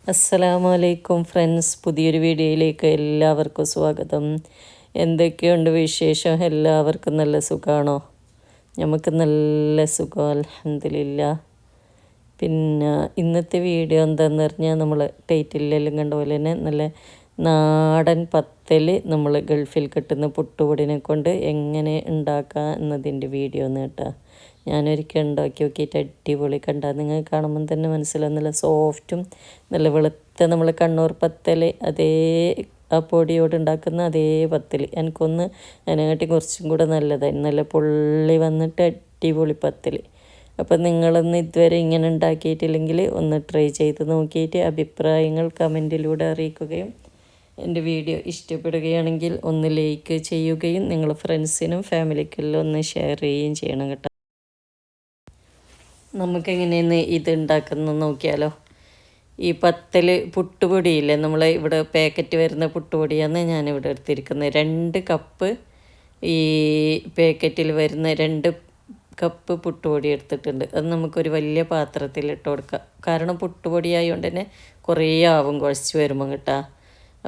അസ്സലാമലൈക്കും ഫ്രണ്ട്സ്, പുതിയൊരു വീഡിയോയിലേക്ക് എല്ലാവർക്കും സ്വാഗതം. എന്തൊക്കെയുണ്ട് വിശേഷം? എല്ലാവർക്കും നല്ല സുഖമാണോ? നമുക്ക് നല്ല സുഖം, അൽഹംദുലില്ലാ. പിന്നെ ഇന്നത്തെ വീഡിയോ എന്താണെന്ന് പറഞ്ഞാൽ, നമ്മൾ ടൈറ്റിലെല്ലാം കണ്ട പോലെ തന്നെ നല്ല നാടൻ പത്തൽ നമ്മൾ ഗൾഫിൽ കിട്ടുന്ന പുട്ടുപൊടിനെ കൊണ്ട് എങ്ങനെ ഉണ്ടാക്കുക എന്നതിൻ്റെ വീഡിയോ ഒന്ന് കേട്ടോ. ഞാനൊരിക്കൽ ഉണ്ടാക്കി നോക്കിയിട്ട് അടിപൊളി, കണ്ടാൽ നിങ്ങൾ കാണുമ്പം തന്നെ മനസ്സിലാവും. നല്ല സോഫ്റ്റും നല്ല വെളുത്ത നമ്മൾ കണ്ണൂർ പത്തൽ അതേ ആ പൊടിയോട് ഉണ്ടാക്കുന്ന അതേ പത്തൽ, എനിക്കൊന്ന് അതിനെക്കാട്ടി കുറച്ചും കൂടെ നല്ലതായി, നല്ല പൊള്ളി വന്നിട്ട് അടിപൊളി പത്തൽ. അപ്പം നിങ്ങളൊന്ന് ഇതുവരെ ഇങ്ങനെ ഉണ്ടാക്കിയിട്ടില്ലെങ്കിൽ ഒന്ന് ട്രൈ ചെയ്ത് നോക്കിയിട്ട് അഭിപ്രായങ്ങൾ കമൻറ്റിലൂടെ അറിയിക്കുകയും എൻ്റെ വീഡിയോ ഇഷ്ടപ്പെടുകയാണെങ്കിൽ ഒന്ന് ലൈക്ക് ചെയ്യുകയും നിങ്ങൾ ഫ്രണ്ട്സിനും ഫാമിലിക്കെല്ലാം ഒന്ന് ഷെയർ ചെയ്യുകയും ചെയ്യണം കേട്ടോ. നമുക്കെങ്ങനെയെന്ന് ഇത് ഉണ്ടാക്കുന്നത് നോക്കിയാലോ. ഈ പത്തൽ പുട്ടുപൊടിയില്ലേ, നമ്മൾ ഇവിടെ പാക്കറ്റ് വരുന്ന പുട്ടുപൊടിയാണ് ഞാനിവിടെ എടുത്തിരിക്കുന്നത്. 2 കപ്പ് ഈ പാക്കറ്റിൽ വരുന്ന 2 കപ്പ് പുട്ടുപൊടി എടുത്തിട്ടുണ്ട്. അത് നമുക്കൊരു വലിയ പാത്രത്തിൽ ഇട്ട് കൊടുക്കാം. കാരണം പുട്ടുപൊടി ആയതുകൊണ്ട് തന്നെ കുറേ ആവും കുഴച്ച് വരുമ്പോൾ കേട്ടോ.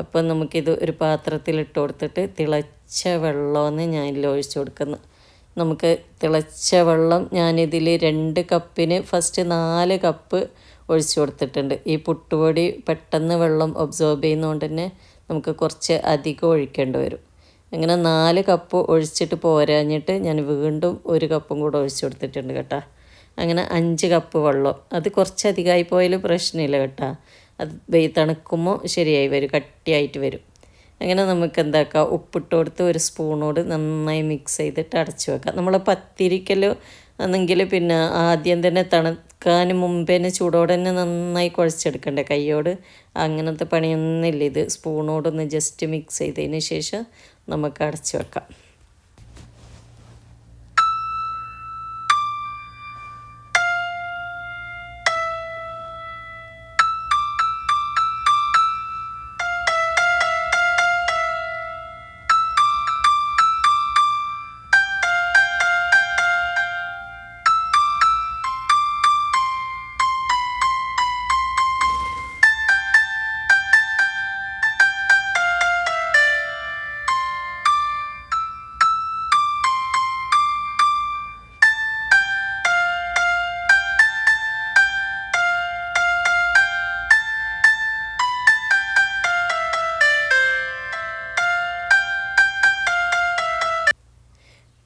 അപ്പം നമുക്കിത് ഒരു പാത്രത്തിൽ ഇട്ട് കൊടുത്തിട്ട് തിളച്ച വെള്ളമാണ് ഞാൻ ഇതിൽ ഒഴിച്ച് കൊടുക്കുന്നത്. നമുക്ക് തിളച്ച വെള്ളം ഞാനിതിൽ 2 കപ്പിന് ഫസ്റ്റ് 4 കപ്പ് ഒഴിച്ച് കൊടുത്തിട്ടുണ്ട്. ഈ പുട്ടുപൊടി പെട്ടെന്ന് വെള്ളം ഒബ്സോർബ് ചെയ്യുന്നതുകൊണ്ട് തന്നെ നമുക്ക് കുറച്ച് അധികം ഒഴിക്കേണ്ടി വരും. അങ്ങനെ 4 കപ്പ് ഒഴിച്ചിട്ട് പോരാഞ്ഞിട്ട് ഞാൻ വീണ്ടും 1 കപ്പും കൂടെ ഒഴിച്ച് കൊടുത്തിട്ടുണ്ട് കേട്ടോ. അങ്ങനെ 5 കപ്പ് വെള്ളം. അത് കുറച്ചധികമായി പോയാൽ പ്രശ്നമില്ല കേട്ടോ. അത് തണുക്കുമ്പോൾ ശരിയായി വരും, കട്ടിയായിട്ട് വരും. അങ്ങനെ നമുക്ക് എന്താക്കാം, ഉപ്പിട്ട് കൊടുത്ത് 1 സ്പൂണോട് നന്നായി മിക്സ് ചെയ്തിട്ട് അടച്ചു വെക്കാം. നമ്മൾ പത്തിരിക്കല്ലോ എന്നെങ്കിൽ പിന്നെ ആദ്യം തന്നെ തണുക്കാൻ മുമ്പേ ചൂടോടെ തന്നെ നന്നായി കുഴച്ചെടുക്കണ്ടേ കൈയോട്. അങ്ങനത്തെ പണിയൊന്നുമില്ല. ഇത് സ്പൂണോടൊന്ന് ജസ്റ്റ് മിക്സ് ചെയ്തതിന് ശേഷം നമുക്ക് അടച്ചു വെക്കാം.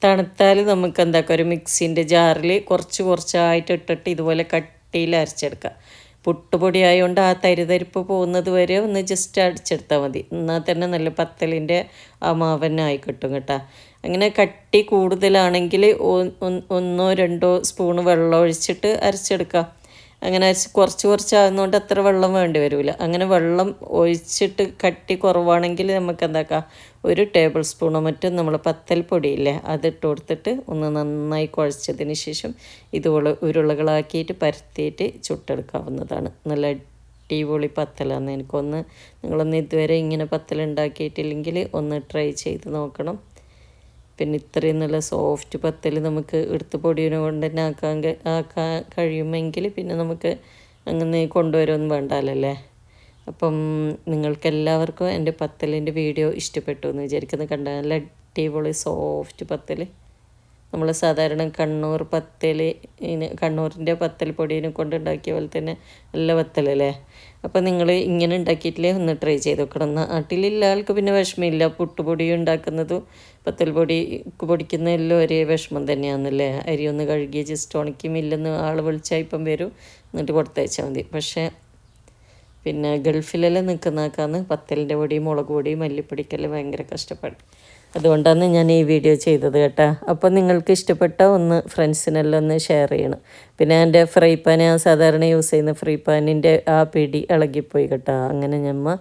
തണുത്താൽ നമുക്ക് എന്താക്കാം, ഒരു മിക്സിൻ്റെ ജാറിൽ കുറച്ചായിട്ട് ഇട്ടിട്ട് ഇതുപോലെ കട്ടിയിൽ അരച്ചെടുക്കാം. പുട്ടുപൊടി ആയതുകൊണ്ട് ആ തരിതരിപ്പ് പോകുന്നത് വരെ ഒന്ന് ജസ്റ്റ് അടിച്ചെടുത്താൽ മതി. എന്നാൽ തന്നെ നല്ല പത്തലിൻ്റെ ആ മാവനായി കിട്ടും കേട്ടോ. അങ്ങനെ കട്ടി കൂടുതലാണെങ്കിൽ 1 2 സ്പൂൺ വെള്ളം ഒഴിച്ചിട്ട് അരച്ചെടുക്കാം. അങ്ങനെ കുറച്ചാകുന്നതുകൊണ്ട് അത്ര വെള്ളം വേണ്ടി വരില്ല. അങ്ങനെ വെള്ളം ഒഴിച്ചിട്ട് കട്ടി കുറവാണെങ്കിൽ നമുക്ക് എന്താക്കാം, 1 ടേബിൾ സ്പൂണോ മറ്റും നമ്മൾ പത്തൽ പൊടിയില്ലേ അതിട്ട് കൊടുത്തിട്ട് ഒന്ന് നന്നായി കുഴച്ചതിന് ശേഷം ഇതുപോലെ ഉരുളകളാക്കിയിട്ട് പരത്തിയിട്ട് ചുട്ടെടുക്കാവുന്നതാണ്. നല്ല അടിപൊളി പത്തലാണ്. നിങ്ങളൊന്ന് ഇതുവരെ ഇങ്ങനെ പത്തൽ ഉണ്ടാക്കിയിട്ടില്ലെങ്കിൽ ഒന്ന് ട്രൈ ചെയ്ത് നോക്കണം. പിന്നെ ഇത്രയും നല്ല സോഫ്റ്റ് പത്തൽ നമുക്ക് എടുത്ത് പൊടിയെ കൊണ്ട് തന്നെ ആക്കാൻ കഴിയുമെങ്കിൽ പിന്നെ നമുക്ക് അങ്ങനെ കൊണ്ടുവരുമൊന്നും വേണ്ടാലല്ലേ. അപ്പം നിങ്ങൾക്കെല്ലാവർക്കും എൻ്റെ പത്തലിൻ്റെ വീഡിയോ ഇഷ്ടപ്പെട്ടു എന്ന് വിചാരിക്കുന്നു. കണ്ട നല്ല അടിപൊളി സോഫ്റ്റ് പത്തൽ. നമ്മൾ സാധാരണ കണ്ണൂർ പത്തൽ, കണ്ണൂരിൻ്റെ പത്തൽ പൊടിയെ കൊണ്ടുണ്ടാക്കിയ പോലെ തന്നെ നല്ല പത്തലല്ലേ. അപ്പോൾ നിങ്ങൾ ഇങ്ങനെ ഉണ്ടാക്കിയിട്ടില്ലേ ഒന്ന് ട്രൈ ചെയ്ത് നോക്കണം. നാട്ടിലുള്ള ആൾക്ക് പിന്നെ വിഷമമില്ല. പുട്ടുപൊടി ഉണ്ടാക്കുന്നതും പത്തൽ പൊടിക്കുന്നതെല്ലാം ഒരേ വിഷമം തന്നെയാണെന്നല്ലേ. അരി ഒന്ന് കഴുകി ജസ്റ്റ് ഉണക്കി മില്ലെന്ന് ആൾ വിളിച്ചാൽ ഇപ്പം വരും, എന്നിട്ട് കൊടുത്തയച്ചാൽ മതി. പക്ഷേ പിന്നെ ഗൾഫിലെല്ലാം നിൽക്കുന്ന ആൾക്കാന്ന് പത്തലിൻ്റെ പൊടി, മുളക് പൊടി, മല്ലിപ്പൊടിക്കെല്ലാം ഭയങ്കര കഷ്ടപ്പാട്. അതുകൊണ്ടാണ് ഞാൻ ഈ വീഡിയോ ചെയ്തത് കേട്ടോ. അപ്പോൾ നിങ്ങൾക്ക് ഇഷ്ടപ്പെട്ട ഒന്ന് ഫ്രണ്ട്സിനെല്ലാം ഒന്ന് ഷെയർ ചെയ്യണം. പിന്നെ എൻ്റെ ഫ്രൈ പാൻ, ഞാൻ സാധാരണ യൂസ് ചെയ്യുന്ന ഫ്രൈ പാനിൻ്റെ ആ പിടി ഇളകിപ്പോയി കേട്ടോ. അങ്ങനെ ഞമ്മ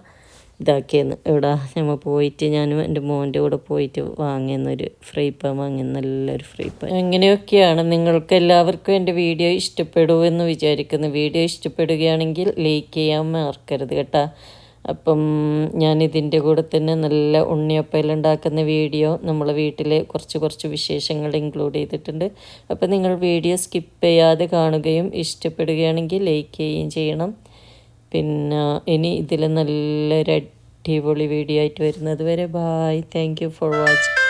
ഇതാക്കിയെന്ന് ഇവിടെ ഞമ്മ പോയിട്ട് ഞാനും എൻ്റെ മോൻ്റെ കൂടെ പോയിട്ട് വാങ്ങിയെന്നൊരു ഫ്രൈ പാൻ വാങ്ങി, നല്ലൊരു ഫ്രൈ പാൻ. അങ്ങനെയൊക്കെയാണ്. നിങ്ങൾക്ക് എല്ലാവർക്കും എൻ്റെ വീഡിയോ ഇഷ്ടപ്പെടുമെന്ന് വിചാരിക്കുന്നു. വീഡിയോ ഇഷ്ടപ്പെടുകയാണെങ്കിൽ ലൈക്ക് ചെയ്യാൻ മറക്കരുത് കേട്ടോ. അപ്പം ഞാനിതിൻ്റെ കൂടെ തന്നെ നല്ല ഉണ്ണിയപ്പം ഉണ്ടാക്കുന്ന വീഡിയോ നമ്മളെ വീട്ടിലെ കുറച്ച് വിശേഷങ്ങൾ ഇൻക്ലൂഡ് ചെയ്തിട്ടുണ്ട്. അപ്പോൾ നിങ്ങൾ വീഡിയോ സ്കിപ്പ് ചെയ്യാതെ കാണുകയും ഇഷ്ടപ്പെടുകയാണെങ്കിൽ ലൈക്ക് ചെയ്യുകയും ചെയ്യണം. പിന്നെ ഇനി ഇതിൽ നല്ലൊരു അടിപൊളി വീഡിയോ ആയിട്ട് വരുന്നത് വരെ bye. Thank you for watching.